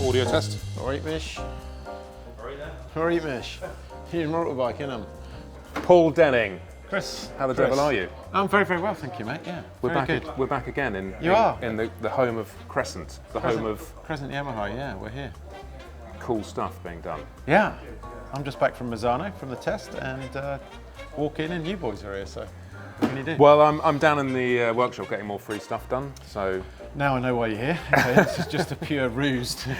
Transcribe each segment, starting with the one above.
audio test. All right, Mish. All right, Mish. Here's motorbike, innit? Paul Denning. Chris. How the devil are you? I'm very, very well, thank you, mate. Yeah, We're very back. good. We're back again in the home of Crescent, home of Crescent Yamaha. Yeah, we're here. cool stuff being done. Yeah, I'm just back from Mazzano from the test, and walk in, and you boys are here. So, what can you do? Well, I'm down in the workshop getting more free stuff done. So Now I know why you're here. Okay, this is just a pure ruse to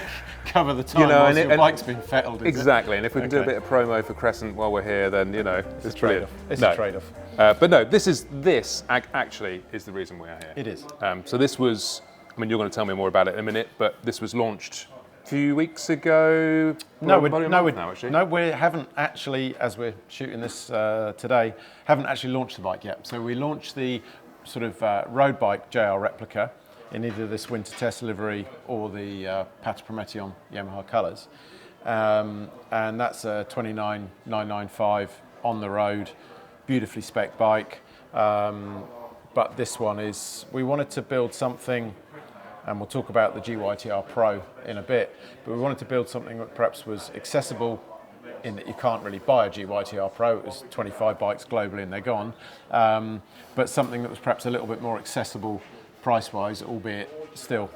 cover the time whilst your bike's been fettled. Exactly, and if we can do a bit of promo for Crescent while we're here, then it's brilliant. It's a trade-off. But no, this actually is the reason we are here. It is. So this was, I mean, you're going to tell me more about it in a minute, but this was launched a few weeks ago. No, we haven't actually, as we're shooting this today, haven't actually launched the bike yet. So we launched the sort of road bike JR Replica in either this winter test livery or the Pata Prometion Yamaha colours. And that's a 29995 on the road, beautifully spec bike. But this one is, we wanted to build something, and we'll talk about the GYTR Pro in a bit, but we wanted to build something that perhaps was accessible in that you can't really buy a GYTR Pro. It was 25 bikes globally and they're gone. But something that was perhaps a little bit more accessible price-wise, albeit still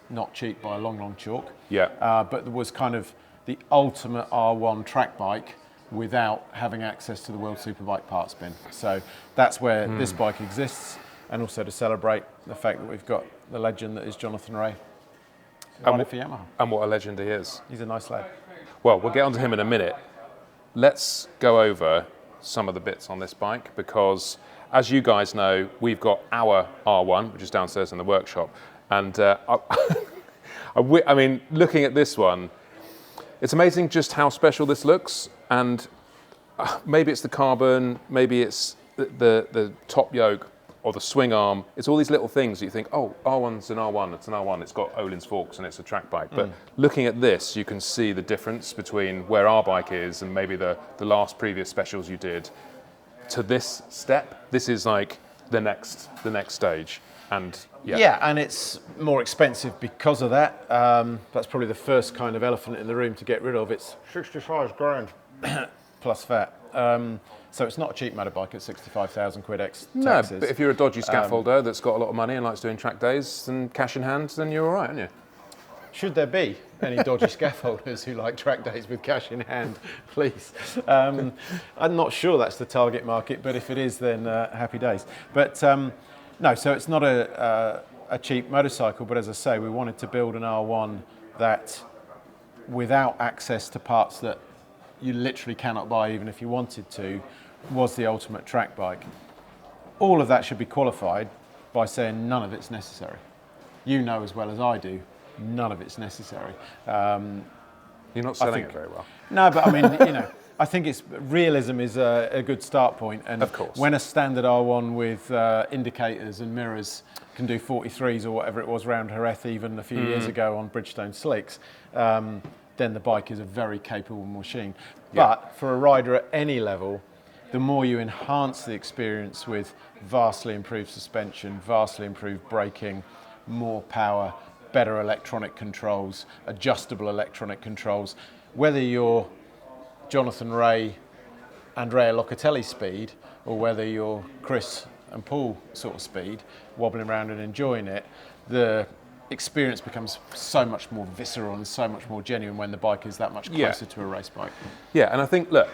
not cheap by a long, long chalk. Yeah. But there was kind of the ultimate R1 track bike without having access to the World Superbike parts bin. So that's where this bike exists, and also to celebrate the fact that we've got the legend that is Jonathan Ray riding for Yamaha. And what a legend he is. He's a nice lad. Well, we'll get onto him in a minute. Let's go over some of the bits on this bike because, as you guys know, we've got our R1, which is downstairs in the workshop. And I mean, looking at this one, it's amazing just how special this looks. And maybe it's the carbon, maybe it's the top yoke or the swing arm. It's all these little things that you think, oh, R1's an R1, it's an R1, it's got Öhlins forks and it's a track bike. But looking at this, you can see the difference between where our bike is and maybe the last previous specials you did to this step. This is like the next stage. And yeah, and it's more expensive because of that. That's probably the first kind of elephant in the room to get rid of. It's 65 grand plus VAT. So it's not a cheap motorbike at 65,000 quid ex taxes. No, but if you're a dodgy scaffolder that's got a lot of money and likes doing track days and cash in hand, then you're all right, aren't you? Should there be any dodgy scaffolders who like track days with cash in hand, please? I'm not sure that's the target market, but if it is, then happy days. But no, so it's not a cheap motorcycle, but as I say, we wanted to build an R1 that, without access to parts that you literally cannot buy even if you wanted to, was the ultimate track bike. All of that should be qualified by saying none of it's necessary. You know as well as I do, none of it's necessary. You're not selling it very well. No, but I mean, you know, I think realism is a good start point. And of course, when a standard R1 with indicators and mirrors can do 43s or whatever it was round Jerez even a few years ago on Bridgestone slicks, then the bike is a very capable machine. Yeah. But for a rider at any level, the more you enhance the experience with vastly improved suspension, vastly improved braking, more power, better electronic controls, adjustable electronic controls, whether you're Jonathan Ray, Andrea Locatelli speed, or whether you're Chris and Paul sort of speed, wobbling around and enjoying it, the experience becomes so much more visceral and so much more genuine when the bike is that much closer to a race bike. Yeah, and I think, look,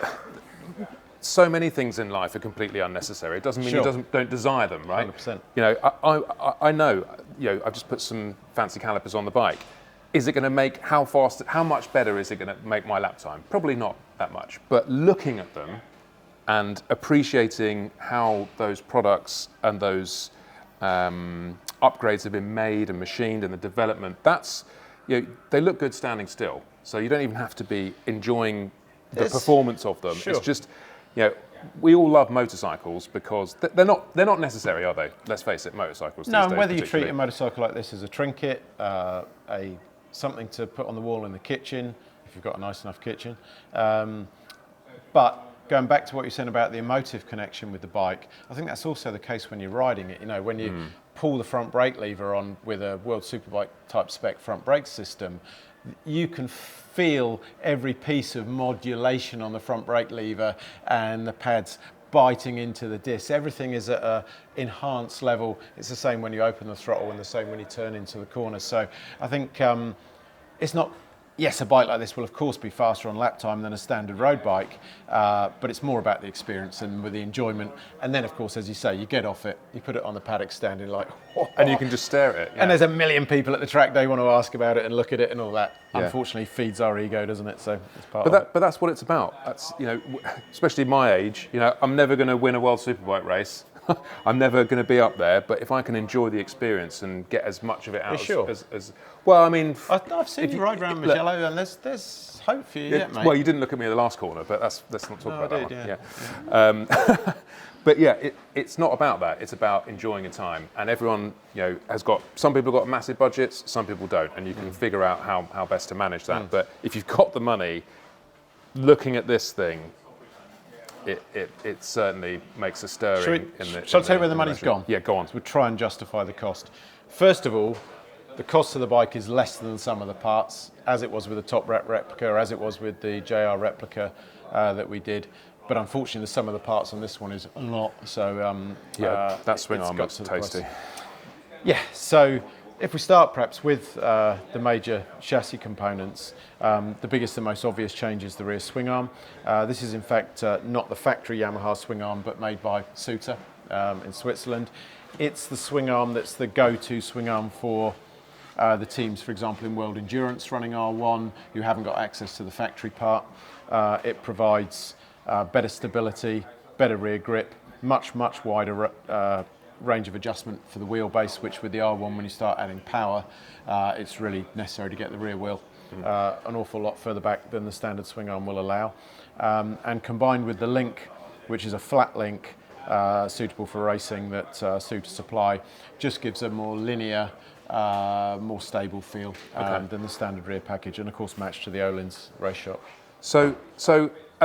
so many things in life are completely unnecessary. It doesn't mean you don't desire them, right? 100%. You know, I know, you know, I've just put some fancy calipers on the bike. Is it going to make, how much better is it going to make my lap time? Probably not that much. But looking at them and appreciating how those products and those upgrades have been made and machined and the development, that's, you know, they look good standing still. So you don't even have to be enjoying the performance of them. Sure. It's just, you know, we all love motorcycles because they're not necessary, are they? Let's face it, motorcycles. No, and whether you treat a motorcycle like this as a trinket, something to put on the wall in the kitchen, if you've got a nice enough kitchen. But going back to what you're saying about the emotive connection with the bike, I think that's also the case when you're riding it. You know, when you pull the front brake lever on with a World Superbike type spec front brake system, you can feel every piece of modulation on the front brake lever and the pads biting into the disc. Everything is at an enhanced level. It's the same when you open the throttle and the same when you turn into the corner. So I think it's not, yes, a bike like this will of course be faster on lap time than a standard road bike, but it's more about the experience and with the enjoyment. And then of course, as you say, you get off it, you put it on the paddock stand and like, oh, and you can just stare at it. Yeah. And there's a million people at the track day want to ask about it and look at it and all that. Yeah. Unfortunately, feeds our ego, doesn't it? So it's part But of it. but that's what it's about. That's, you know, especially my age. You know, I'm never going to win a World Superbike race. I'm never going to be up there. But if I can enjoy the experience and get as much of it out as well, I mean, I've seen you ride around Magello, and there's hope for you yet, mate. Well, you didn't look at me in the last corner, but let's not talk about that one. Yeah. But yeah, it's not about that. It's about enjoying your time. And everyone, you know, has got, some people have got massive budgets, some people don't, and you can figure out how best to manage that. But if you've got the money, looking at this thing, it certainly makes a stirring in the. Shall I tell you where the money's gone? Yeah, go on. We'll try and justify the cost. First of all, the cost of the bike is less than some of the parts, as it was with the Top Rat Replica, as it was with the JR Replica that we did. But unfortunately, the sum of the parts on this one is a lot. So that swing arm looks tasty. Yeah. So if we start perhaps with the major chassis components, the biggest and most obvious change is the rear swing arm. This is in fact not the factory Yamaha swing arm, but made by Suter in Switzerland. It's the swing arm that's the go-to swing arm for the teams, for example, in World Endurance running R1, who haven't got access to the factory part. It provides better stability, better rear grip, much wider range of adjustment for the wheelbase, which with the R1, when you start adding power, it's really necessary to get the rear wheel an awful lot further back than the standard swing arm will allow. And combined with the link, which is a flat link suitable for racing that Suter supply, just gives a more linear, more stable feel than the standard rear package, and of course matched to the Öhlins race shop. So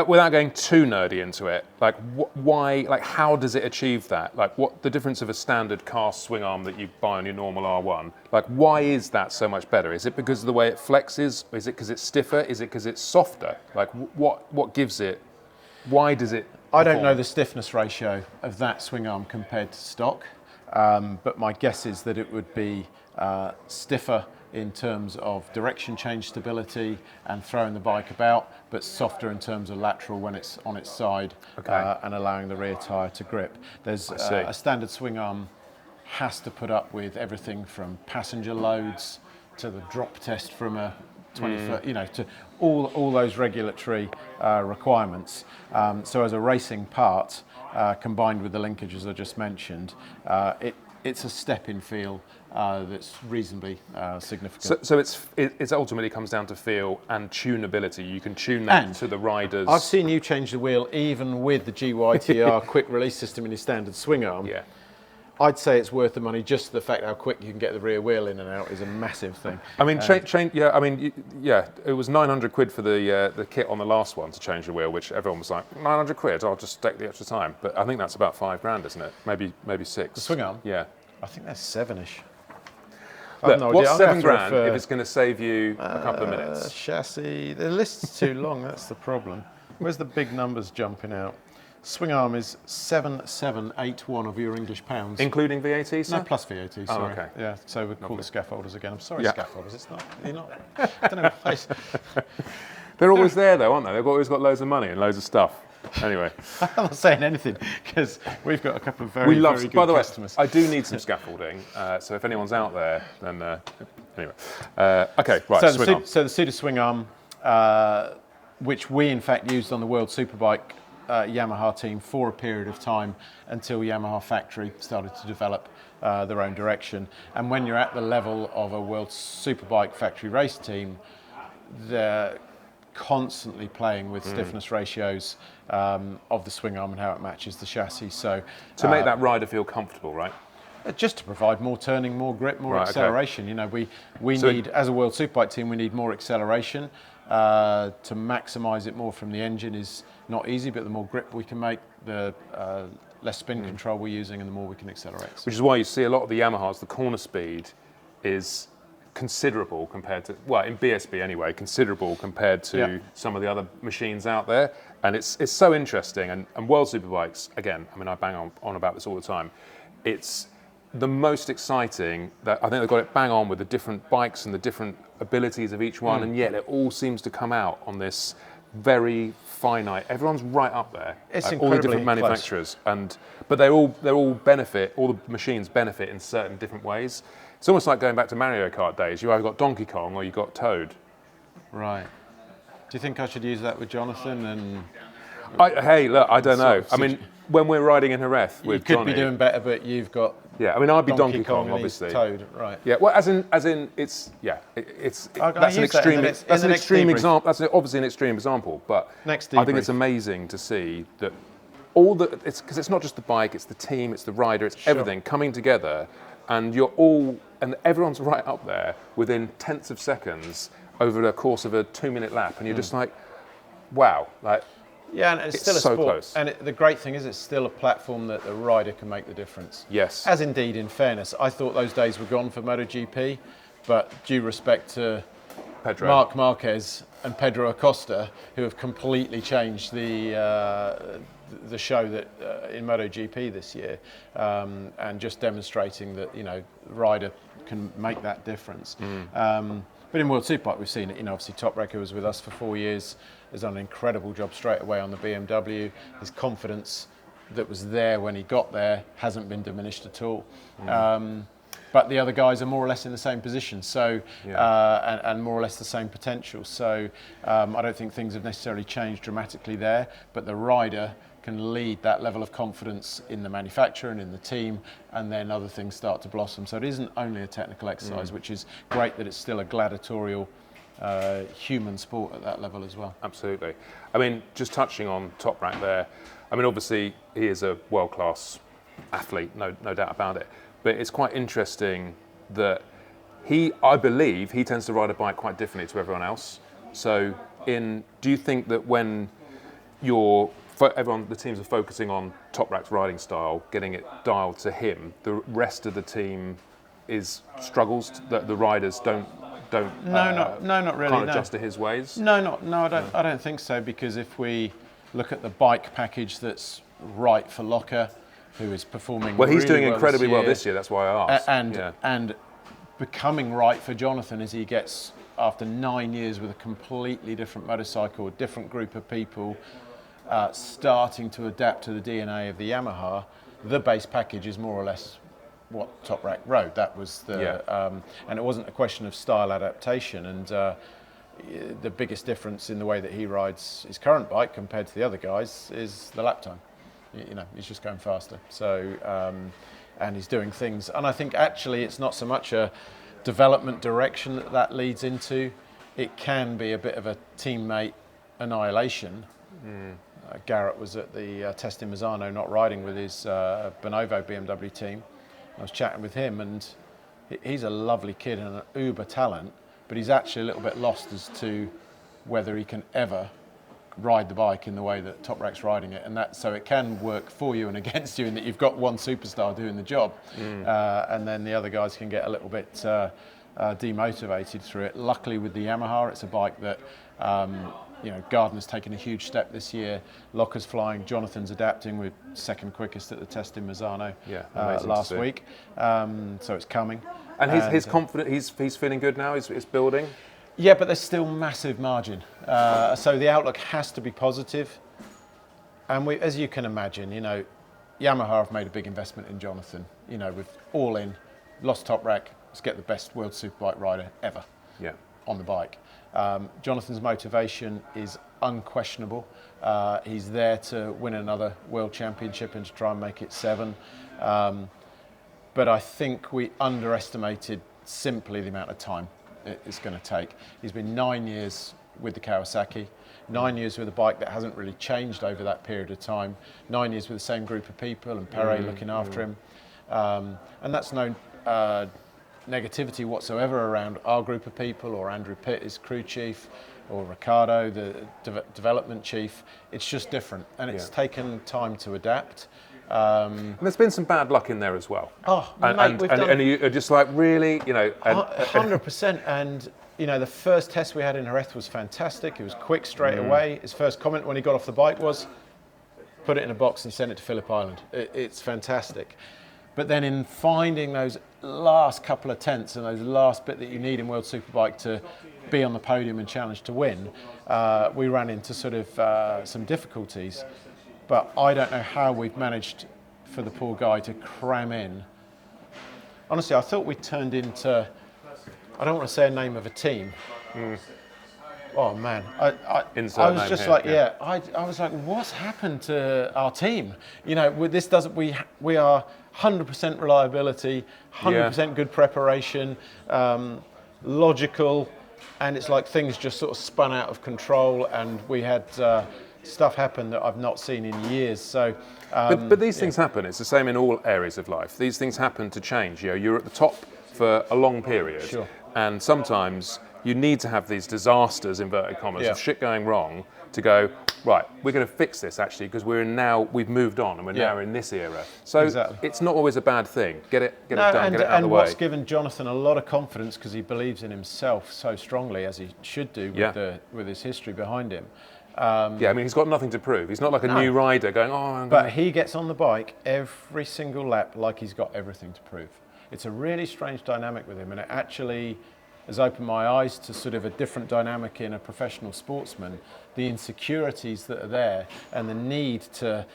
without going too nerdy into it, like why, like how does it achieve that? Like what the difference of a standard cast swing arm that you buy on your normal R1? Like why is that so much better? Is it because of the way it flexes? Is it because it's stiffer? Is it because it's softer? Like what gives it? Why does it? I don't know the stiffness ratio of that swing arm compared to stock, but my guess is that it would be stiffer in terms of direction change stability and throwing the bike about, but softer in terms of lateral when it's on its side and allowing the rear tyre to grip. There's a standard swing arm has to put up with everything from passenger loads to the drop test from a 20-foot, you know, to all those regulatory requirements. So as a racing part, combined with the linkage as I just mentioned, it's a step in feel that's reasonably significant. So it ultimately comes down to feel and tunability. You can tune that to the riders. I've seen you change the wheel even with the GYTR quick release system in your standard swing arm. Yeah. I'd say it's worth the money. Just the fact how quick you can get the rear wheel in and out is a massive thing. I mean, it was 900 quid for the kit on the last one to change the wheel, which everyone was like, 900 quid, I'll just take the extra time. But I think that's about £5 isn't it? Maybe 6. The swing arm? Yeah. I think that's 7-ish. Look, what's £7 if it's going to save you a couple of minutes? Chassis, the list's too long, that's the problem. Where's the big numbers jumping out? Swing arm is 7781 of your English pounds. Including VAT, sir? No, plus VAT, sorry. Oh, okay. Yeah, so we'll call the scaffolders again. I'm sorry, Yeah. scaffolders, it's not, you're not, I don't know why. They're always there though, aren't they? They've always got loads of money and loads of stuff. Anyway. I'm not saying anything, because we've got a couple of very good by the way, customers. I do need some scaffolding, so if anyone's out there, then anyway. Okay, right, swing arm. So the Suter swing arm, which we in fact used on the World Superbike Yamaha team for a period of time until Yamaha factory started to develop their own direction. And when you're at the level of a World Superbike factory race team, they're constantly playing with stiffness ratios of the swing arm and how it matches the chassis. So to make that rider feel comfortable, right? Just to provide more turning, more grip, more Right, acceleration. Okay. You know, we need, as a World Superbike team, we need more acceleration. To maximise it more from the engine is not easy, but the more grip we can make, the less spin control we're using and the more we can accelerate. So. Which is why you see a lot of the Yamahas, the corner speed is considerable compared to, well, in BSB anyway, considerable compared to some of the other machines out there. And it's so interesting. And World Superbikes, again, I mean, I bang on about this all the time. It's the most exciting, that I think they've got it bang on with the different bikes and the different abilities of each one, and yet it all seems to come out on this very finite. Everyone's right up there. It's all the different manufacturers, but they all benefit. All the machines benefit in certain different ways. It's almost like going back to Mario Kart days. You either got Donkey Kong or you got Toad. Right. Do you think I should use that with Jonathan? And hey, look, I don't know. I mean, when we're riding in Jerez with you could Johnny, be doing better, but you've got I mean, I'd be Donkey Kong obviously. Toad, right? Yeah, well, as in, that's an extreme. That's an extreme example. That's obviously an extreme example, but I think it's amazing to see that because it's not just the bike, it's the team, it's the rider, it's everything coming together, and everyone's right up there within tenths of seconds over the course of a 2-minute lap, and you're just like, wow, like. Yeah, and it's still a so sport. Close. And the great thing is it's still a platform that the rider can make the difference. Yes. As indeed, in fairness, I thought those days were gone for MotoGP, but due respect to Marc Marquez and Pedro Acosta, who have completely changed the show that in MotoGP this year, and just demonstrating that, the rider can make that difference. But in World Superbike, we've seen it. Obviously, Toprak, who was with us for 4 years, has done an incredible job straight away on the BMW. His confidence that was there when he got there hasn't been diminished at all. But the other guys are more or less in the same position, so and more or less the same potential. So I don't think things have necessarily changed dramatically there, but the rider can lead that level of confidence in the manufacturer and in the team, and then other things start to blossom. So it isn't only a technical exercise, which is great that it's still a gladiatorial human sport at that level as well. Absolutely. I mean, just touching on Toprak there, I mean, obviously he is a world-class athlete, no doubt about it, but it's quite interesting that I believe he tends to ride a bike quite differently to everyone else. So do you think that when the teams are focusing on Toprak's riding style, getting it dialed to him, the rest of the team struggles, that the riders don't not really. Can't adjust to his ways. No, I don't think so, because if we look at the bike package that's right for Locker, who is performing well, he's really doing incredibly well this year. That's why I asked. And becoming right for Jonathan as he gets, after 9 years with a completely different motorcycle, a different group of people, starting to adapt to the DNA of the Yamaha. The base package is more or less what Toprak rode. That was and it wasn't a question of style adaptation. And the biggest difference in the way that he rides his current bike compared to the other guys is the lap time. He's just going faster. So, and he's doing things. And I think actually it's not so much a development direction that leads into. It can be a bit of a teammate annihilation. Garrett was at the test in Misano, not riding with his Bonovo BMW team. I was chatting with him, and he's a lovely kid and an uber talent, but he's actually a little bit lost as to whether he can ever ride the bike in the way that Toprak's riding it, and so it can work for you and against you in that you've got one superstar doing the job, and then the other guys can get a little bit demotivated through it. Luckily with the Yamaha, it's a bike that Gardner's taken a huge step this year. Locker's flying. Jonathan's adapting. We're second quickest at the test in Misano last week. So it's coming. And he's confident. He's feeling good now. He's building. Yeah, but there's still massive margin. So the outlook has to be positive. And as you can imagine, Yamaha have made a big investment in Jonathan. With all in, lost Toprak. Let's get the best World Superbike rider ever on the bike. Jonathan's motivation is unquestionable. He's there to win another World Championship and to try and make it 7. But I think we underestimated simply the amount of time it's going to take. He's been 9 years with the Kawasaki, 9 years with a bike that hasn't really changed over that period of time, 9 years with the same group of people and Perret looking after him. And that's no negativity whatsoever around our group of people, or Andrew Pitt, his crew chief, or Ricardo, the development chief. It's just different, and it's taken time to adapt. And there's been some bad luck in there as well. Oh, and you're just like, really, 100%. And the first test we had in Jerez was fantastic. It was quick straight away. His first comment when he got off the bike was, "Put it in a box and send it to Phillip Island." It's fantastic. But then in finding those last couple of tenths and those last bit that you need in World Superbike to be on the podium and challenge to win, we ran into sort of some difficulties. But I don't know how we've managed for the poor guy to cram in. Honestly, I thought we turned into, I don't want to say a name of a team. Oh man, I was just like, I was like, what's happened to our team? This doesn't, we are 100% reliability, 100% good preparation, logical, and it's like things just sort of spun out of control, and we had stuff happen that I've not seen in years. So, but these things happen. It's the same in all areas of life. These things happen to change. You're at the top for a long period, and sometimes you need to have these disasters, inverted commas, of shit going wrong to go, right, we're going to fix this actually, because we've moved on and we're now in this era. So it's not always a bad thing. Get it done, get it out of the way. And what's given Jonathan a lot of confidence, because he believes in himself so strongly, as he should do with his history behind him. He's got nothing to prove. He's not like a new rider going, But he gets on the bike every single lap like he's got everything to prove. It's a really strange dynamic with him, and it actually has opened my eyes to sort of a different dynamic in a professional sportsman, the insecurities that are there and the need to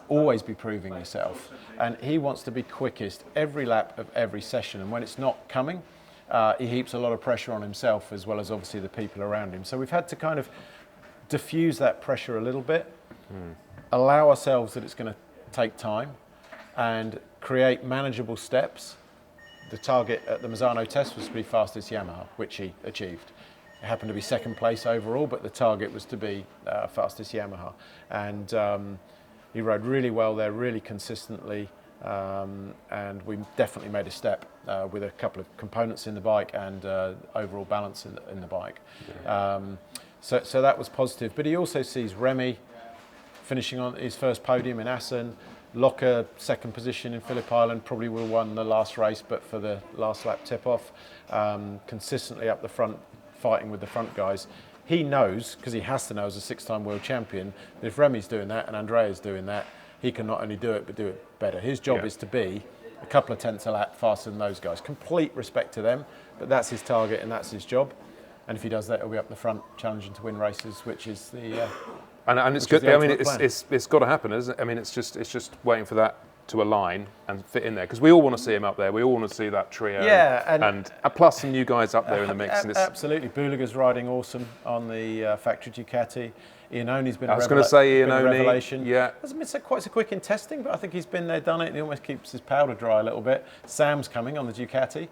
always be proving yourself. And he wants to be quickest every lap of every session, and when it's not coming, he heaps a lot of pressure on himself as well as obviously the people around him. So we've had to kind of diffuse that pressure a little bit, allow ourselves that it's going to take time, and create manageable steps. The target at the Misano test was to be fastest Yamaha, which he achieved. It happened to be second place overall, but the target was to be fastest Yamaha. And he rode really well there, really consistently, and we definitely made a step with a couple of components in the bike and overall balance in the bike. So that was positive. But he also sees Remy finishing on his first podium in Assen, Locker second position in Phillip Island, probably would have won the last race, but for the last lap tip-off, consistently up the front, fighting with the front guys. He knows, because he has to know as a six-time world champion, that if Remy's doing that and Andrea's doing that, he can not only do it, but do it better. His job is to be a couple of tenths a lap faster than those guys. Complete respect to them, but that's his target and that's his job. And if he does that, he'll be up the front, challenging to win races, which is the... And it's good. I mean, it's got to happen, isn't it? I mean, it's just waiting for that to align and fit in there, because we all want to see him up there. We all want to see that trio. And plus some new guys up there in the mix. Absolutely, Buliga's riding awesome on the factory Ducati. Iannoni's been. I was going to say Iannoni. Revelation. Yeah, hasn't been quite so quick in testing, but I think he's been there, done it. And he almost keeps his powder dry a little bit. Sam's coming on the Ducati.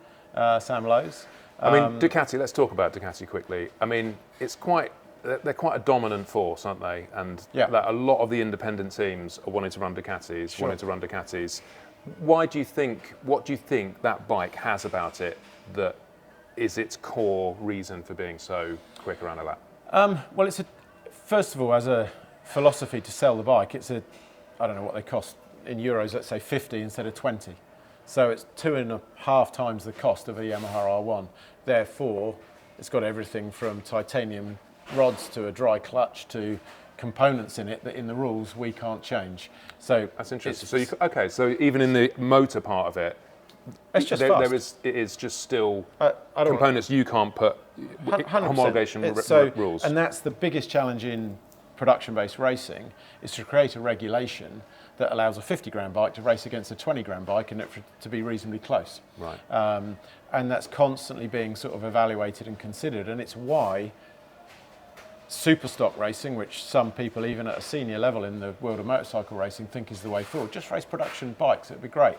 Sam Lowe's. I mean, Ducati. Let's talk about Ducati quickly. I mean, they're quite a dominant force, aren't they? And a lot of the independent teams are wanting to run Ducatis, What do you think that bike has about it that is its core reason for being so quick around a lap? Well, first of all, as a philosophy to sell the bike, I don't know what they cost in euros, let's say 50 instead of 20. So it's 2.5 times the cost of a Yamaha R1. Therefore, it's got everything from titanium rods to a dry clutch to components in it that in the rules we can't change. So that's interesting. So even in the motor part of it, it's just it is just still components you can't put 100%. Homologation rules. And that's the biggest challenge in production-based racing, is to create a regulation that allows a 50 grand bike to race against a 20 grand bike and it to be reasonably close. Right. And that's constantly being sort of evaluated and considered, and it's why super stock racing, which some people even at a senior level in the world of motorcycle racing think is the way forward, just race production bikes, it'd be great.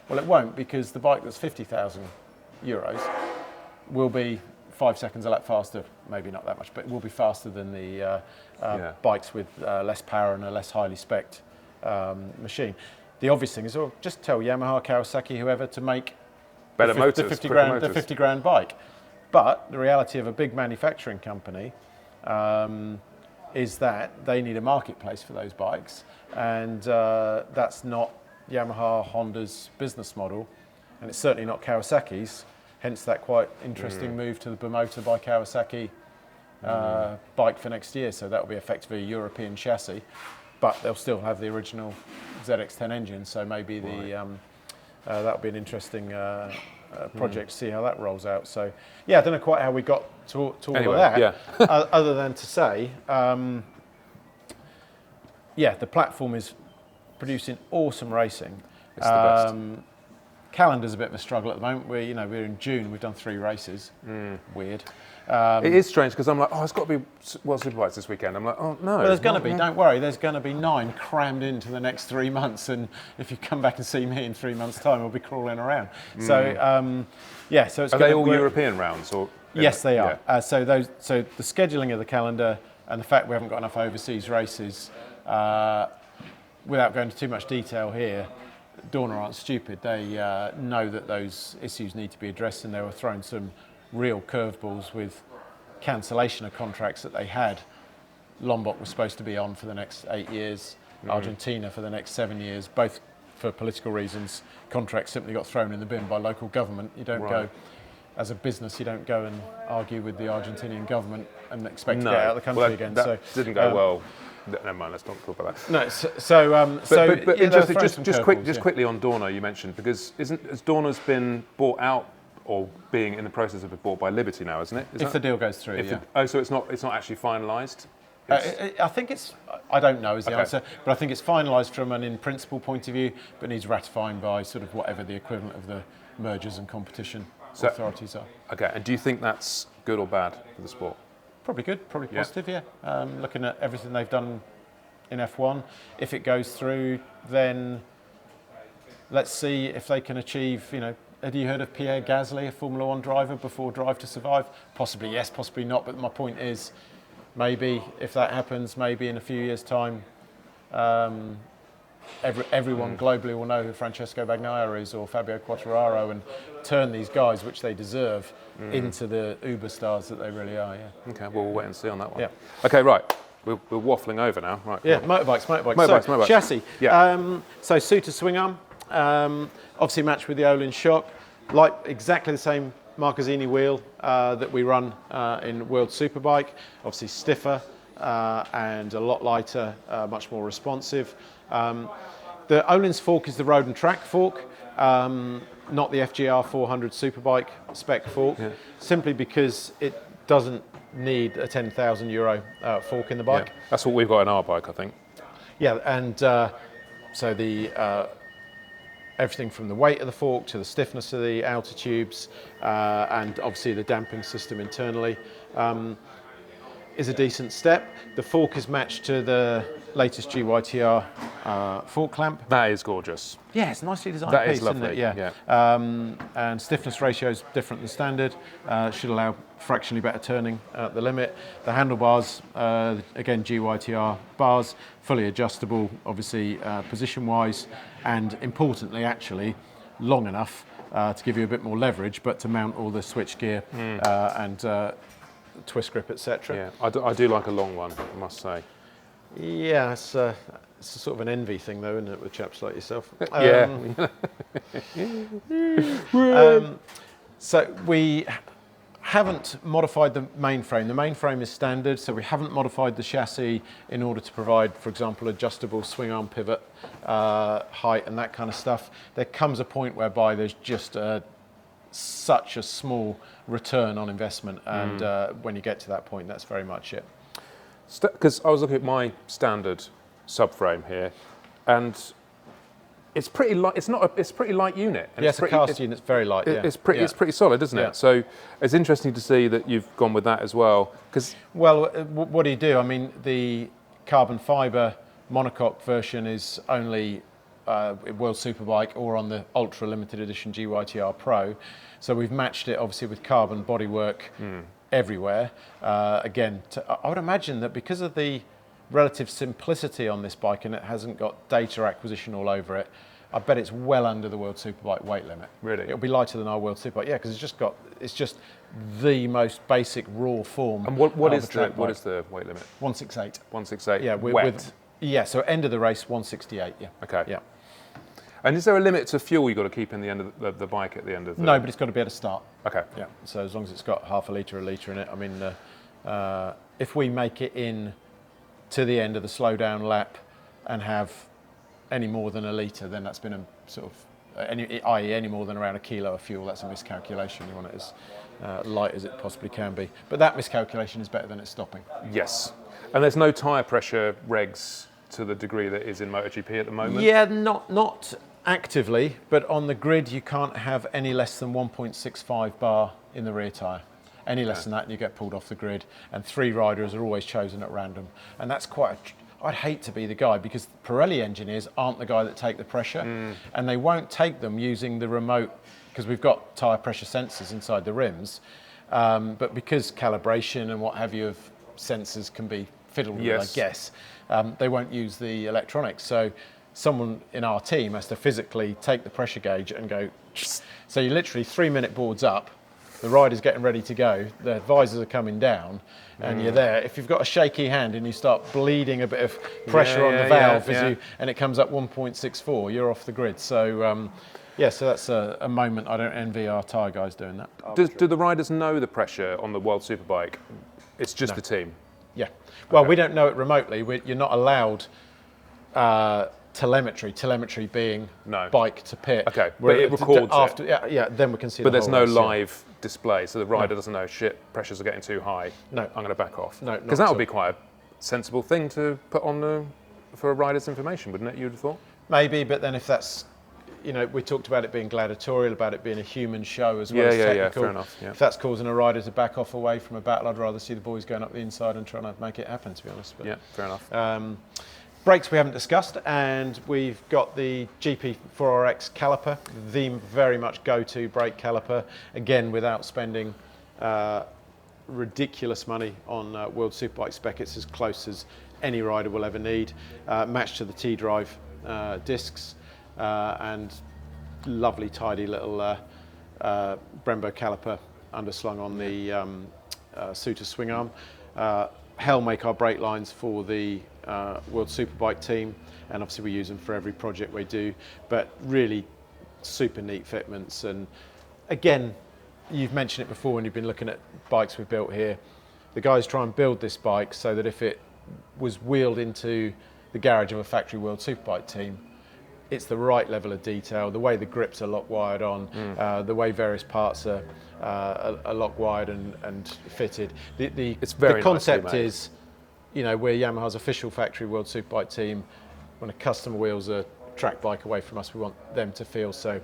Well, it won't, because the bike that's 50,000 euros will be 5 seconds a lap faster, maybe not that much, but it will be faster than the bikes with less power and a less highly spec'd machine. The obvious thing is, just tell Yamaha, Kawasaki, whoever, to make better motors, the 50 grand bike. But the reality of a big manufacturing company, is that they need a marketplace for those bikes, and that's not Yamaha, Honda's business model, and it's certainly not Kawasaki's, hence that quite interesting move to the Bimota by Kawasaki bike for next year. So that will be effectively a European chassis, but they'll still have the original ZX-10 engine, so maybe that'll be an interesting project to see how that rolls out. So yeah, I don't know quite how we got to all of that, other than to say, the platform is producing awesome racing. It's the best. Calendar's a bit of a struggle at the moment. We're in June. We've done 3 races. Weird. It is strange because I'm like, it's got to be World Superbikes this weekend. I'm like, oh no. Well, there's going to be. Don't worry. There's going to be 9 crammed into the next 3 months, and if you come back and see me in 3 months' time, we'll be crawling around. So so it's. Are they all European rounds or? Yes, they are. So the scheduling of the calendar and the fact we haven't got enough overseas races, without going into too much detail here, Dorna aren't stupid. They know that those issues need to be addressed, and they were throwing some real curveballs with cancellation of contracts that they had. Lombok was supposed to be on for the next 8 years, Argentina for the next 7 years, both for political reasons. Contracts simply got thrown in the bin by local government. You don't go, as a business, you don't go and argue with the Argentinian government and expect to get out of the country again. That didn't go well. Never mind, let's not talk about that. No, but interesting, just quickly on Dorna, you mentioned, because has Dorna's been bought out or being in the process of being bought by Liberty now, isn't it? If the deal goes through, so it's not actually finalised? I think it's, I don't know is the answer, but I think it's finalised from an in-principle point of view, but needs ratifying by sort of whatever the equivalent of the mergers and competition authorities are. Okay, and do you think that's good or bad for the sport? Probably good, probably positive, looking at everything they've done in F1, if it goes through, then let's see if they can achieve, had you heard of Pierre Gasly, a Formula 1 driver, before Drive to Survive? Possibly yes, possibly not, but my point is, maybe if that happens, maybe in a few years' time, everyone globally will know who Francesco Bagnaia is or Fabio Quartararo, and turn these guys, which they deserve, into the uber stars that they really are. Okay, well, we'll wait and see on that one. Okay, right. We're waffling over now. Right. Motorbikes. So, chassis. So Suter swing arm, obviously matched with the Olin shock, like exactly the same Marcazzini wheel that we run in World Superbike, obviously stiffer and a lot lighter, much more responsive. The Olin's fork is the road and track fork, not the FGR 400 Superbike spec fork, simply because it doesn't need a €10,000 fork in the bike. That's what we've got in our bike, I think. And so the everything from the weight of the fork to the stiffness of the outer tubes and obviously the damping system internally is a decent step. The fork is matched to the latest GYTR fork clamp. That is gorgeous. Yeah, it's a nicely designed piece, is lovely. Isn't it? And stiffness ratio is different than standard. Should allow fractionally better turning at the limit. The handlebars, again GYTR bars, fully adjustable, obviously position-wise, and importantly, actually, long enough to give you a bit more leverage, but to mount all the switch gear and twist grip, etc. Yeah, I do like a long one, I must say. Yeah, it's a sort of an envy thing, though, isn't it, with chaps like yourself? So we haven't modified the mainframe. The mainframe is standard, so we haven't modified the chassis in order to provide, for example, adjustable swing arm pivot height and that kind of stuff. There comes a point whereby there's just such a small return on investment, and when you get to that point, that's very much it. Because I was looking at my standard subframe here, and it's pretty light. It's pretty light unit. And it's a cast unit. It's very light. It's pretty solid, isn't it? So it's interesting to see that you've gone with that as well. What do you do? I mean, the carbon fibre monocoque version is only World Superbike or on the ultra limited edition GYTR Pro. So we've matched it obviously with carbon bodywork everywhere. Again, I would imagine that because of the relative simplicity on this bike, and it hasn't got data acquisition all over it, I bet it's well under the World Superbike weight limit. Really? It'll be lighter than our World Superbike, yeah, because it's just the most basic raw form. And what is the weight limit? 168. 168. Yeah, wet. So end of the race 168. Yeah. Okay. Yeah. And is there a limit to fuel you've got to keep in the end of the bike at the end of the... No, but it's got to be able to start. Okay. Yeah. So as long as it's got half a litre in it, I mean, if we make it in to the end of the slowdown lap and have any more than a litre, then that's been a sort of, i.e. any more than around a kilo of fuel, that's a miscalculation. You want it as light as it possibly can be. But that miscalculation is better than it stopping. Yes. And there's no tyre pressure regs to the degree that is in MotoGP at the moment? Yeah, not actively, but on the grid you can't have any less than 1.65 bar in the rear tyre. Any less than that and you get pulled off the grid, and 3 riders are always chosen at random. And that's I'd hate to be the guy, because Pirelli engineers aren't the guy that take the pressure, and they won't take them using the remote, because we've got tyre pressure sensors inside the rims, but because calibration and what have you of sensors can be fiddled with, I guess, they won't use the electronics. So someone in our team has to physically take the pressure gauge and go, so you literally 3-minute boards up, the rider's getting ready to go, the visors are coming down, and you're there. If you've got a shaky hand and you start bleeding a bit of pressure on the valve and it comes up 1.64, you're off the grid. So so that's a moment I don't envy our tyre guys doing that. Do the riders know the pressure on the World Superbike? It's just the team? Yeah. Well, we don't know it remotely. You're not allowed telemetry being bike to pit. Okay, but it records after, then we can see. But there's no live display, so the rider doesn't know, shit, pressures are getting too high. No. I'm going to back off. No, because that would be quite a sensible thing to put on for a rider's information, wouldn't it? You'd have thought. Maybe, but then if that's, we talked about it being gladiatorial, about it being a human show as well as technical. Yeah, fair enough. Yeah. If that's causing a rider to back off away from a battle, I'd rather see the boys going up the inside and trying to make it happen, to be honest. But, yeah, fair enough. Brakes we haven't discussed, and we've got the GP4RX caliper, the very much go-to brake caliper, again without spending ridiculous money on World Superbike spec. It's as close as any rider will ever need, matched to the T-Drive discs, and lovely tidy little Brembo caliper underslung on the Suter swing arm. Hell make our brake lines for the World Superbike team, and obviously we use them for every project we do, but really super neat fitments. And again, you've mentioned it before when you've been looking at bikes we've built here, the guys try and build this bike so that if it was wheeled into the garage of a factory World Superbike team, it's the right level of detail, the way the grips are lock wired on, the way various parts are lock wired and fitted. The concept is, we're Yamaha's official factory World Superbike team. When a customer wheels a track bike away from us, we want them to feel so.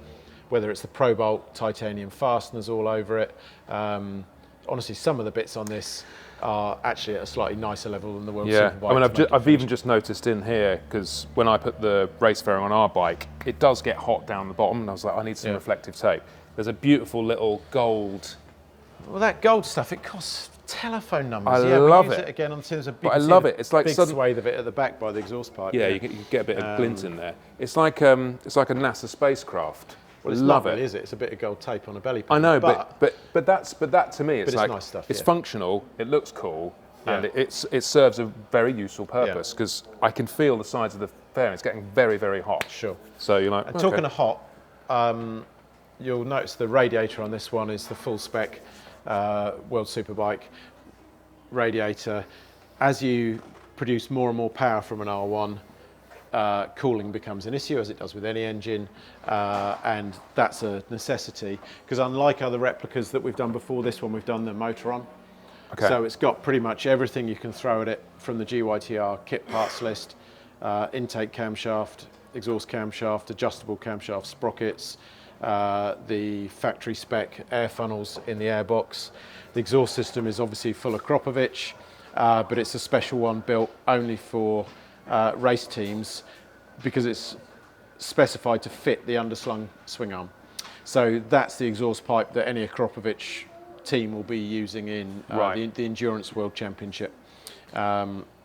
Whether it's the Pro-Bolt titanium fasteners all over it, honestly, some of the bits on this are actually at a slightly nicer level than the World Superbike. I mean, I've even just noticed in here, because when I put the race fairing on our bike, it does get hot down the bottom, and I was like, I need some reflective tape. There's a beautiful little gold. Well, that gold stuff, it costs telephone numbers. I love we use it. Again, there's a big, but I love it. It's like big swathe of it at the back by the exhaust pipe. Yeah, you get a bit of glint in there. It's like a NASA spacecraft. Well, it's not really, is it? It's a bit of gold tape on a belly pan. I know, but that to me, it's like nice stuff, it's functional. It looks cool, and it serves a very useful purpose, because I can feel the sides of the fairing. It's getting very, very hot. Sure. So you're like, and talking of hot, you'll notice the radiator on this one is the full spec World Superbike radiator. As you produce more and more power from an R1, cooling becomes an issue, as it does with any engine, and that's a necessity, because unlike other replicas that we've done before, this one we've done the motor on. Okay. So it's got pretty much everything you can throw at it from the GYTR kit parts list: intake camshaft, exhaust camshaft, adjustable camshaft sprockets, the factory spec air funnels in the airbox. The exhaust system is obviously full of Kropovich, but it's a special one built only for race teams, because it's specified to fit the underslung swing arm. So that's the exhaust pipe that any Kropovich team will be using in the Endurance World Championship.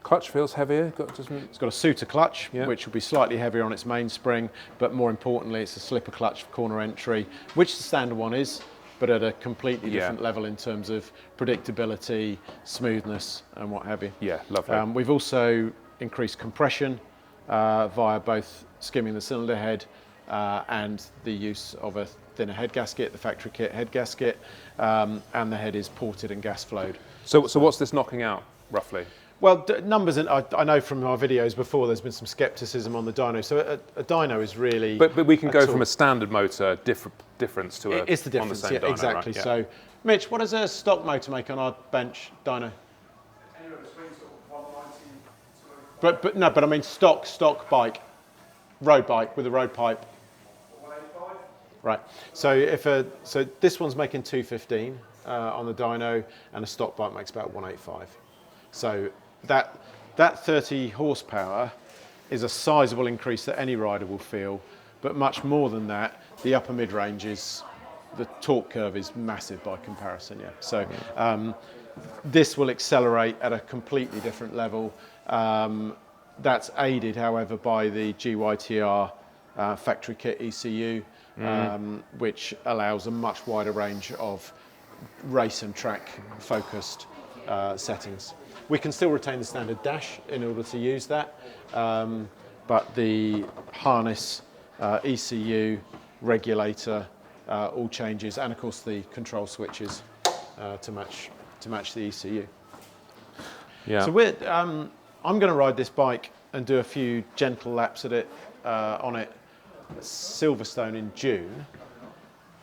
Clutch feels heavier. It's got a Suter clutch, which will be slightly heavier on its mainspring, but more importantly, it's a slipper clutch for corner entry, which the standard one is, but at a completely different level in terms of predictability, smoothness, and what have you. Yeah, lovely. We've also increased compression via both skimming the cylinder head and the use of a thinner head gasket, the factory kit head gasket, and the head is ported and gas flowed. So what's this knocking out, roughly? Well, numbers, I know from our videos before there's been some scepticism on the dyno. So a dyno is really... But we can go from a standard motor difference to it's the difference, on the same dyno, exactly. Right? Yeah. So, Mitch, what does a stock motor make on our bench dyno? Anywhere between sort of 190 to... But I mean stock bike, road bike with a road pipe. 185. Right. So so this one's making 215 on the dyno, and a stock bike makes about 185. So that 30 horsepower is a sizable increase that any rider will feel, but much more than that, the upper mid-range the torque curve is massive by comparison, yeah. So this will accelerate at a completely different level. That's aided, however, by the GYTR factory kit ECU, which allows a much wider range of race and track focused settings. We can still retain the standard dash in order to use that, but the harness, ECU, regulator, all changes, and of course the control switches to match the ECU. Yeah. So I'm going to ride this bike and do a few gentle laps at it on it at Silverstone in June.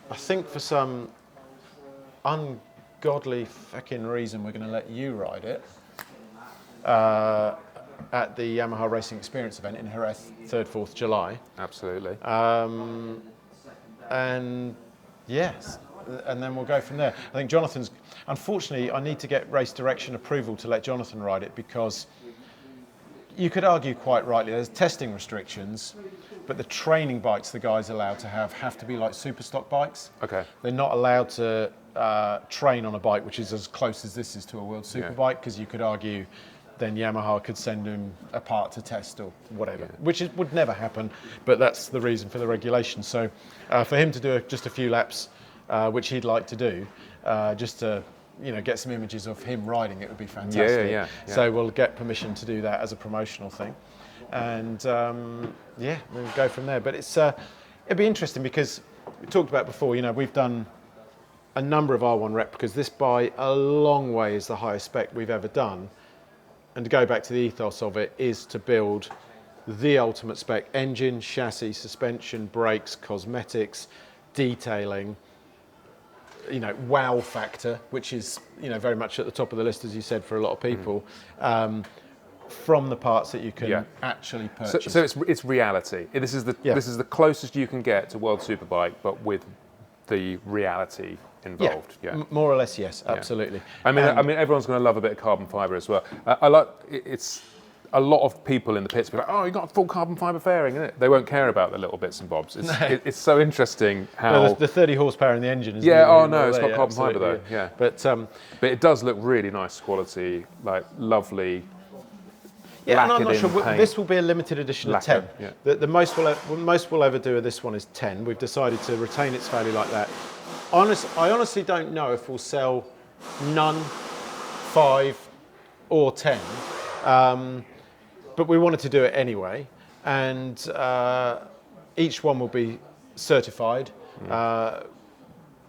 I think for some ungodly fucking reason we're going to let you ride it at the Yamaha Racing Experience event in Jerez, 3rd, 4th July. Absolutely. And yes, and then we'll go from there. I think Jonathan's, unfortunately, I need to get race direction approval to let Jonathan ride it, because you could argue quite rightly there's testing restrictions, but the training bikes the guys are allowed to have to be like super stock bikes. Okay. They're not allowed to train on a bike which is as close as this is to a World Superbike, because you could argue then Yamaha could send him a part to test or whatever, which would never happen, but that's the reason for the regulation. So for him to do just a few laps, which he'd like to do, just to get some images of him riding it would be fantastic. Yeah. So we'll get permission to do that as a promotional thing, and we'll go from there. But it'd be interesting, because we talked about before, we've done a number of R1 replicas. This by a long way is the highest spec we've ever done. And to go back to the ethos of it is to build the ultimate spec: engine, chassis, suspension, brakes, cosmetics, detailing, wow factor, which is, very much at the top of the list, as you said, for a lot of people, from the parts that you can actually purchase. So it's reality. This is the closest you can get to World Superbike, but with the reality involved. Yeah. More or less, yes, absolutely. I mean, everyone's going to love a bit of carbon fibre as well. It's a lot of people in the pits be like, oh, you got a full carbon fibre fairing, isn't it? They won't care about the little bits and bobs. It's so interesting how the 30 horsepower in the engine is. Yeah. Oh no, it's got carbon fibre though. Yeah. But it does look really nice quality, like lovely. Yeah, and I'm not sure. This will be a limited edition of 10. Yeah. The most we'll ever do of this one is 10. We've decided to retain its value like that. I honestly don't know if we'll sell none, 5, or 10. But we wanted to do it anyway, and each one will be certified by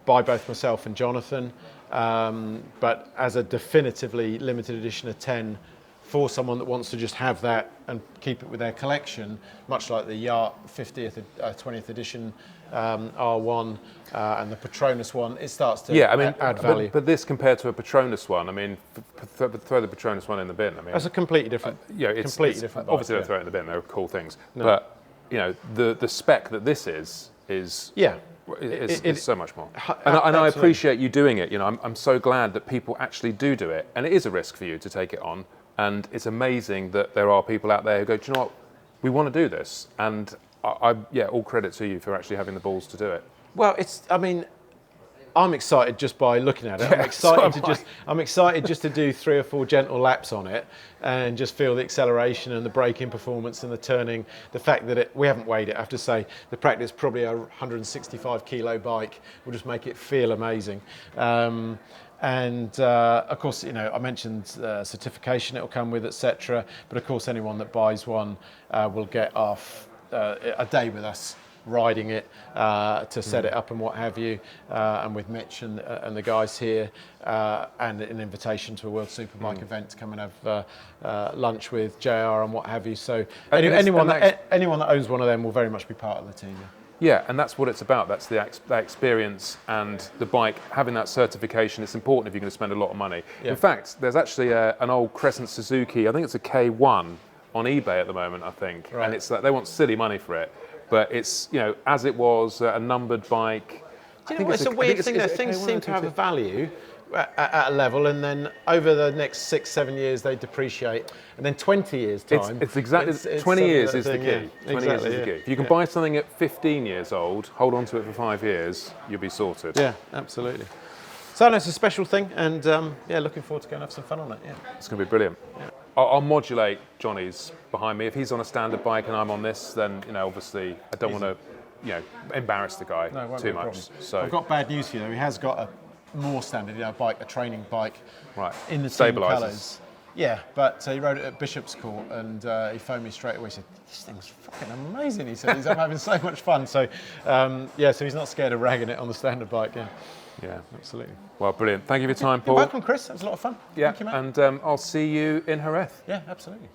both myself and Jonathan, but as a definitively limited edition of 10 for someone that wants to just have that and keep it with their collection, much like the Yacht 20th edition R1 and the Patronus one. It starts to add value. But this compared to a Patronus one, I mean, throw the Patronus one in the bin. I mean, that's a completely different. It's different. Obviously, don't throw it in the bin. They're cool things, but the spec that this is it's so much more. And I appreciate you doing it. I'm so glad that people actually do it, and it is a risk for you to take it on. And it's amazing that there are people out there who go, do you know what, we want to do this, and all credit to you for actually having the balls to do it. Well, I'm excited just by looking at it. I'm excited just to do 3 or 4 gentle laps on it and just feel the acceleration and the braking performance and the turning. The fact that we haven't weighed it, I have to say, the practice probably a 165 kilo bike will just make it feel amazing. And of course, I mentioned certification it'll come with, etc. But of course, anyone that buys one will get off a day with us riding it to set it up and what have you, and with Mitch and the guys here, and an invitation to a World Superbike event to come and have lunch with JR and what have you. So anyone that owns one of them will very much be part of the team. Yeah, and that's what it's about. That's that experience and the bike, having that certification. It's important if you're going to spend a lot of money. Yeah. In fact, there's actually an old Crescent Suzuki, I think it's a K1 on eBay at the moment, I think. Right. And it's like they want silly money for it. But it's, as it was a numbered bike. Do you know what? It's a weird thing that things seem to have a value at a level, and then over the next 6-7 years they depreciate, and then 20 years time. It's exactly 20 years is the key. 20 years is the key. If you can buy something at 15 years old, hold on to it for 5 years, you'll be sorted. Yeah, absolutely. So it's a special thing, and looking forward to going and have some fun on it. Yeah, it's going to be brilliant. Yeah. I'll modulate Johnny's behind me. If he's on a standard bike and I'm on this, then obviously I don't want to embarrass the guy too much. So I've got bad news for you though. He has got a more standard bike, a training bike, right, in the same colours. Yeah, but he rode it at Bishop's Court, and he phoned me straight away. He said, "This thing's fucking amazing." He said, "I'm having so much fun." So so he's not scared of ragging it on the standard bike. Yeah, absolutely. Well, brilliant. Thank you for your time, Paul. You're welcome, Chris. That was a lot of fun. Yeah, thank you, mate. And I'll see you in Jerez. Yeah, absolutely.